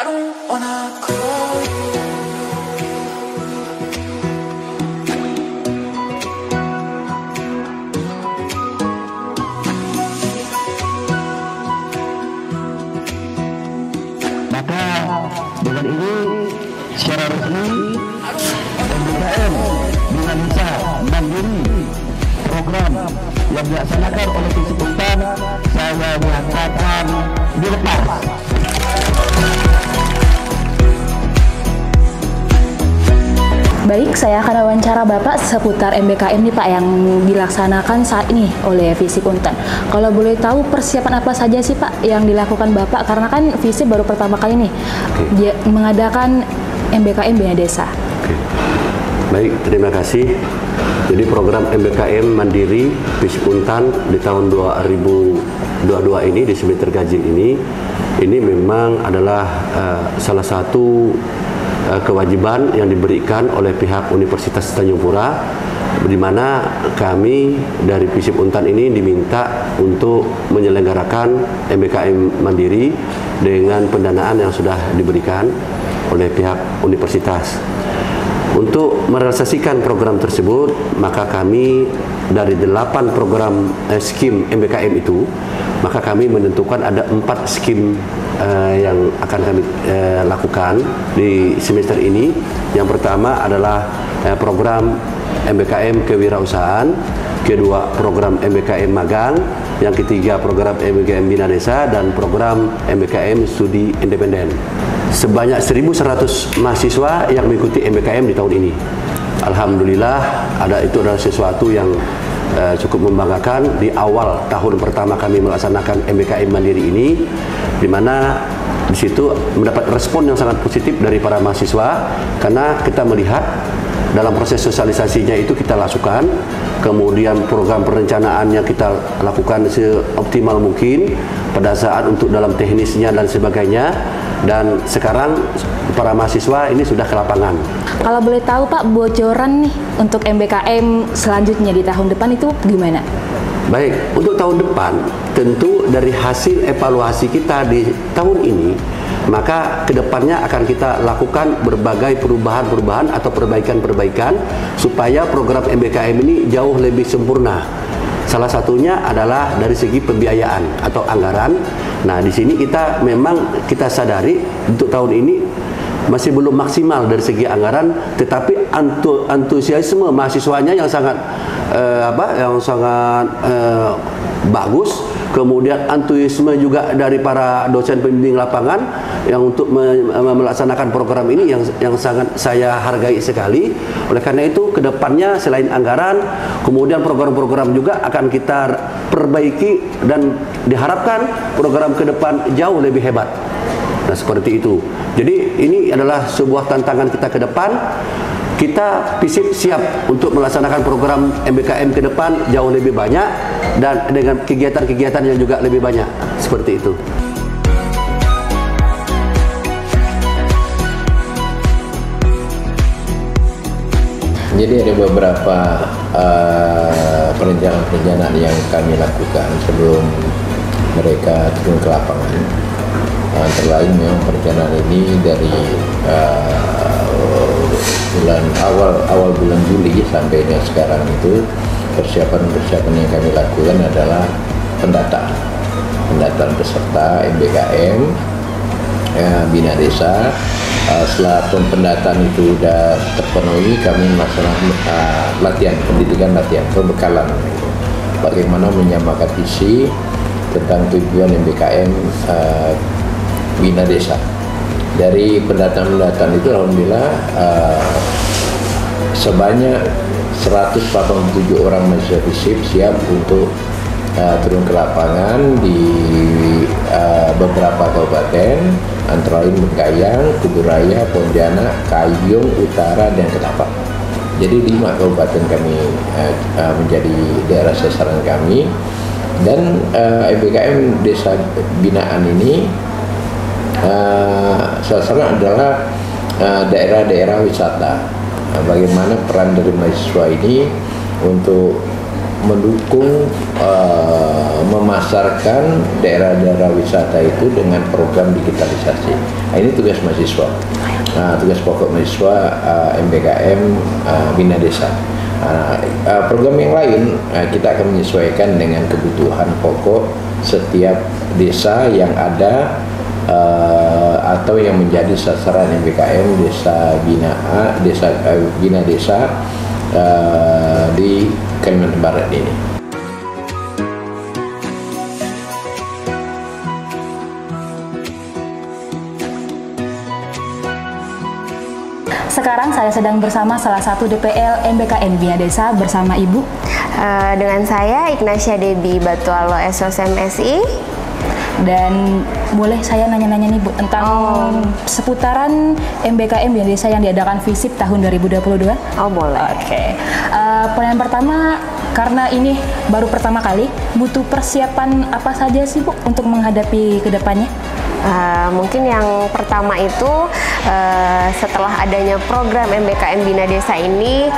I don't wanna call you. Maka dengan ini secara resmi MBKM dengan bisa mandiri program yang dilaksanakan oleh Fisip Untan saya nyatakan dilepas. Baik, saya akan wawancara Bapak seputar MBKM nih Pak yang dilaksanakan saat ini oleh Fisip Untan. Kalau boleh tahu persiapan apa saja sih Pak yang dilakukan Bapak? Karena kan Fisip baru pertama kali nih dia mengadakan MBKM Bina Desa. Baik, terima kasih. Jadi program MBKM Mandiri Fisip Untan di tahun 2022 ini di semester ganjil ini memang adalah salah satu kewajiban yang diberikan oleh pihak Universitas Tanjung Pura, di mana kami dari Fisip Untan ini diminta untuk menyelenggarakan MBKM Mandiri dengan pendanaan yang sudah diberikan oleh pihak universitas. Untuk merealisasikan program tersebut, maka kami dari 8 program skim MBKM itu, maka kami menentukan ada 4 skim yang akan kami lakukan di semester ini. Yang pertama adalah program MBKM Kewirausahaan, kedua program MBKM Magang, yang ketiga program MBKM Bina Desa, dan program MBKM Studi Independen. Sebanyak 1.100 mahasiswa yang mengikuti MBKM di tahun ini. Alhamdulillah, itu adalah sesuatu yang cukup membanggakan. Di awal tahun pertama kami melaksanakan MBKM Mandiri ini, di mana di situ mendapat respon yang sangat positif dari para mahasiswa, karena kita melihat dalam proses sosialisasinya itu kita lakukan, kemudian program perencanaannya kita lakukan seoptimal mungkin pada saat untuk dalam teknisnya dan sebagainya, dan sekarang para mahasiswa ini sudah ke lapangan. Kalau boleh tahu Pak, bocoran nih untuk MBKM selanjutnya di tahun depan itu gimana? Baik, untuk tahun depan tentu dari hasil evaluasi kita di tahun ini, maka kedepannya akan kita lakukan berbagai perubahan-perubahan atau perbaikan-perbaikan supaya program MBKM ini jauh lebih sempurna. Salah satunya adalah dari segi pembiayaan atau anggaran. Nah, di sini kita sadari untuk tahun ini masih belum maksimal dari segi anggaran, tetapi antusiasme mahasiswanya yang sangat bagus. Kemudian antusiasme juga dari para dosen pembimbing lapangan yang untuk melaksanakan program ini yang sangat saya hargai sekali. Oleh karena itu, kedepannya selain anggaran, kemudian program-program juga akan kita perbaiki dan diharapkan program ke depan jauh lebih hebat. Nah, seperti itu. Jadi ini adalah sebuah tantangan kita ke depan. Kita Fisip siap untuk melaksanakan program MBKM ke depan jauh lebih banyak dan dengan kegiatan-kegiatan yang juga lebih banyak. Seperti itu. Jadi ada beberapa perencanaan-perencanaan yang kami lakukan sebelum mereka turun ke lapangan. Antara lain memang perencanaan ini dari awal bulan Juli sampai dengan sekarang itu persiapan yang kami lakukan adalah pendataan peserta MBKM Bina Desa. Setelah pendataan itu sudah terpenuhi, kami melaksanakan latihan pembekalan bagaimana menyamakan visi tentang tujuan MBKM Bina Desa. Dari pendataan itu alhamdulillah sebanyak 187 orang mahasiswa Fisip siap untuk turun ke lapangan di beberapa kabupaten, antara lain Bengkayang, Kuburaya, Pontianak, Kayong Utara, dan Ketapang. Jadi 5 kabupaten kami menjadi daerah sasaran kami, dan MBKM Desa Binaan ini sasaran adalah daerah-daerah wisata. Bagaimana peran dari mahasiswa ini untuk mendukung memasarkan daerah-daerah wisata itu dengan program digitalisasi. Nah, ini tugas mahasiswa. Nah, tugas pokok mahasiswa MBKM Bina Desa. Program yang lain kita akan menyesuaikan dengan kebutuhan pokok setiap desa yang ada atau yang menjadi sasaran MBKM Desa Bina Desa di Kalimantan Barat ini. Sekarang saya sedang bersama salah satu DPL MBKM Bina Desa bersama Ibu. Dengan saya Ignacia Debbie Batualo SOSM SI. Dan boleh saya nanya-nanya nih Bu tentang seputaran MBKM Bina Desa yang diadakan FISIP tahun 2022? Oh boleh. Oke. Pertanyaan pertama, karena ini baru pertama kali, butuh persiapan apa saja sih Bu untuk menghadapi kedepannya? Mungkin yang pertama itu setelah adanya program MBKM Bina Desa ini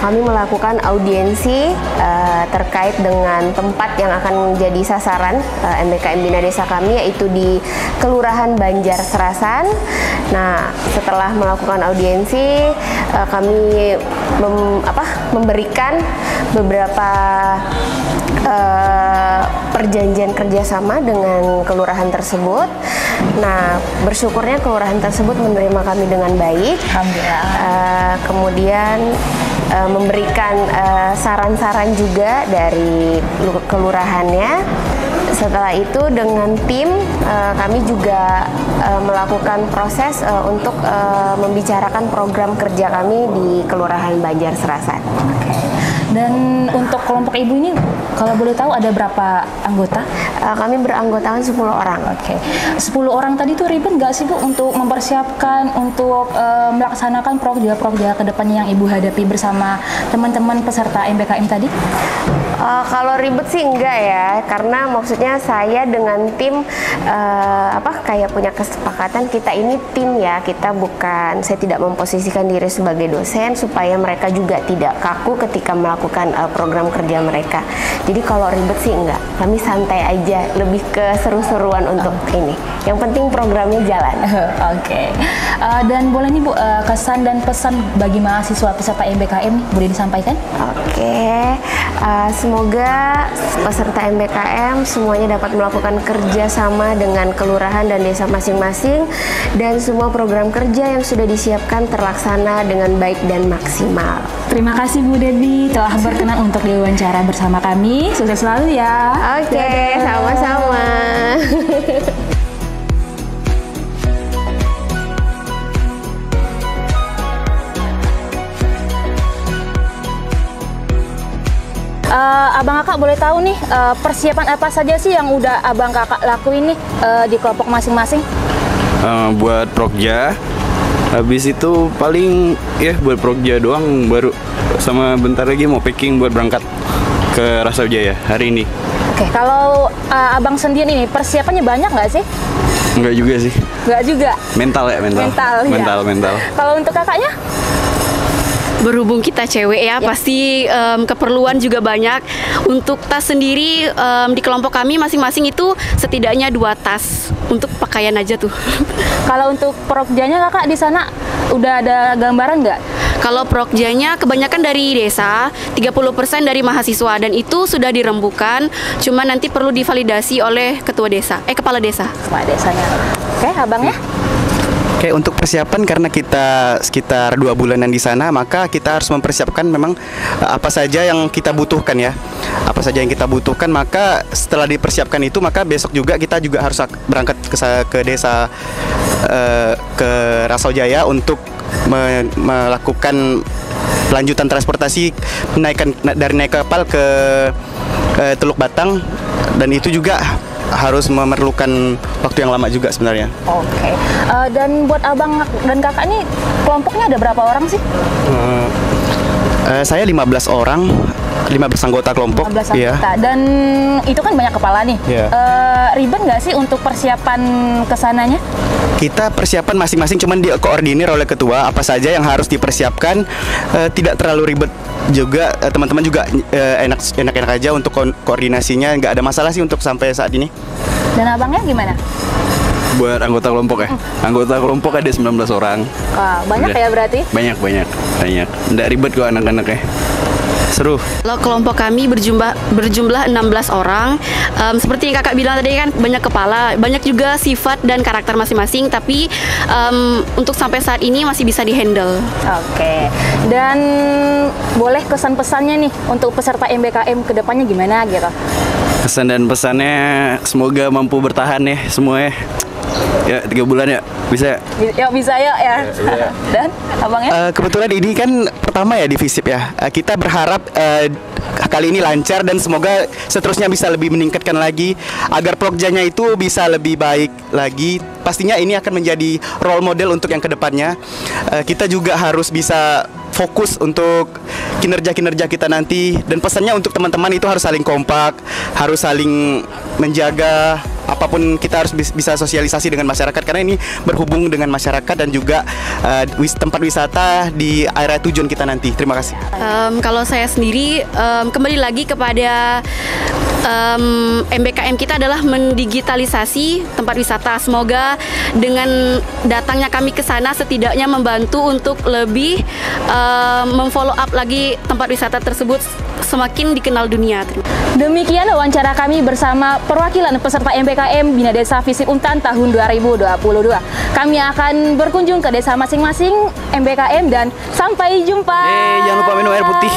kami melakukan audiensi terkait dengan tempat yang akan menjadi sasaran MBKM Bina Desa kami, yaitu di Kelurahan Banjar Serasan. Nah, setelah melakukan audiensi kami memberikan beberapa perjanjian kerjasama dengan kelurahan tersebut. Nah, bersyukurnya kelurahan tersebut menerima kami dengan baik. Alhamdulillah. Kemudian memberikan saran-saran juga dari kelurahannya. Setelah itu dengan tim kami juga melakukan proses untuk membicarakan program kerja kami di Kelurahan Banjar Serasan. Dan untuk kelompok ibu ini, kalau boleh tahu ada berapa anggota? Kami beranggotakan 10 orang. Oke. 10 orang tadi tuh ribet nggak sih Bu untuk mempersiapkan, untuk melaksanakan program-program kedepannya yang Ibu hadapi bersama teman-teman peserta MBKM tadi? Kalau ribet sih enggak ya, karena maksudnya saya dengan tim kayak punya kesepakatan kita ini tim ya, saya tidak memposisikan diri sebagai dosen supaya mereka juga tidak kaku ketika melakukan program kerja mereka. Jadi kalau ribet sih enggak, kami santai aja, lebih ke seru-seruan untuk ini. Yang penting programnya jalan. Oke. Dan boleh nih Bu, kesan dan pesan bagi mahasiswa peserta MBKM nih, boleh disampaikan? Oke. Semoga peserta MBKM semuanya dapat melakukan kerjasama dengan kelurahan dan desa masing-masing, dan semua program kerja yang sudah disiapkan terlaksana dengan baik dan maksimal. Terima kasih Bu Debbie telah berkenan untuk diwawancara bersama kami. Sukses selalu ya. Oke, sama-sama. Abang kakak boleh tahu nih persiapan apa saja sih yang udah abang kakak lakuin nih di kelompok masing-masing? Buat prokja, habis itu paling ya buat prokja doang, baru sama bentar lagi mau packing buat berangkat ke Rasajaya hari ini. Oke, kalau abang sendiri nih persiapannya banyak nggak sih? Enggak juga sih. Nggak juga. Mental ya, mental. Kalau untuk kakaknya? Berhubung kita cewek ya, pasti keperluan juga banyak. Untuk tas sendiri di kelompok kami masing-masing itu setidaknya 2 tas untuk pakaian aja tuh. Kalau untuk prokjanya kakak di sana udah ada gambaran nggak? Kalau prokjanya kebanyakan dari desa, 30% dari mahasiswa, dan itu sudah dirembukan. Cuma nanti perlu divalidasi oleh kepala desa. Kepala desanya. Oke, abangnya? Oke, untuk persiapan karena kita sekitar 2 bulanan di sana, maka kita harus mempersiapkan memang apa saja yang kita butuhkan ya. Apa saja yang kita butuhkan, maka setelah dipersiapkan itu, maka besok juga kita juga harus berangkat ke desa ke Rasajaya untuk melakukan lanjutan transportasi naik kapal ke Teluk Batang, dan itu juga harus memerlukan waktu yang lama juga sebenarnya. Oke. Dan buat abang dan kakak nih kelompoknya ada berapa orang sih? Saya 15 orang, 15 anggota kelompok. 15 anggota. Ya. Dan itu kan banyak kepala nih. Yeah. Ribet nggak sih untuk persiapan kesananya? Kita persiapan masing-masing, cuman dikoordinir oleh ketua apa saja yang harus dipersiapkan. Tidak terlalu ribet juga, teman-teman juga enak-enak aja untuk koordinasinya, nggak ada masalah sih untuk sampai saat ini. Dan abangnya gimana? Buat anggota kelompok ya. Anggota kelompok ada 19 orang. Wah, banyak Udah. ya berarti? Banyak. Nggak ribet kok anak-anaknya. Seru. Kalau kelompok kami berjumlah 16 orang. Seperti yang kakak bilang tadi kan, banyak kepala, banyak juga sifat dan karakter masing-masing. Tapi untuk sampai saat ini masih bisa dihandle. Oke. Dan boleh kesan-pesannya nih untuk peserta MBKM kedepannya gimana gitu? Kesan dan pesannya semoga mampu bertahan ya semua ya. Ya 3 bulan ya bisa. Yuk bisa yuk ya. Dan abangnya? Kebetulan ini kan pertama ya di FISIP ya. Kita berharap kali ini lancar dan semoga seterusnya bisa lebih meningkatkan lagi agar Progjanya itu bisa lebih baik lagi. Pastinya ini akan menjadi role model untuk yang kedepannya. Kita juga harus bisa fokus untuk kinerja-kinerja kita nanti, dan pesannya untuk teman-teman itu harus saling kompak, harus saling menjaga. Apapun kita harus bisa sosialisasi dengan masyarakat karena ini berhubung dengan masyarakat dan juga tempat wisata di area tujuan kita nanti. Terima kasih. Kalau saya sendiri kembali lagi kepada MBKM kita adalah mendigitalisasi tempat wisata. Semoga dengan datangnya kami ke sana setidaknya membantu untuk lebih memfollow up lagi tempat wisata tersebut semakin dikenal dunia. Demikian wawancara kami bersama perwakilan peserta MBKM Bina Desa FISIP Untan tahun 2022. Kami akan berkunjung ke desa masing-masing MBKM dan sampai jumpa. Jangan lupa minum air putih.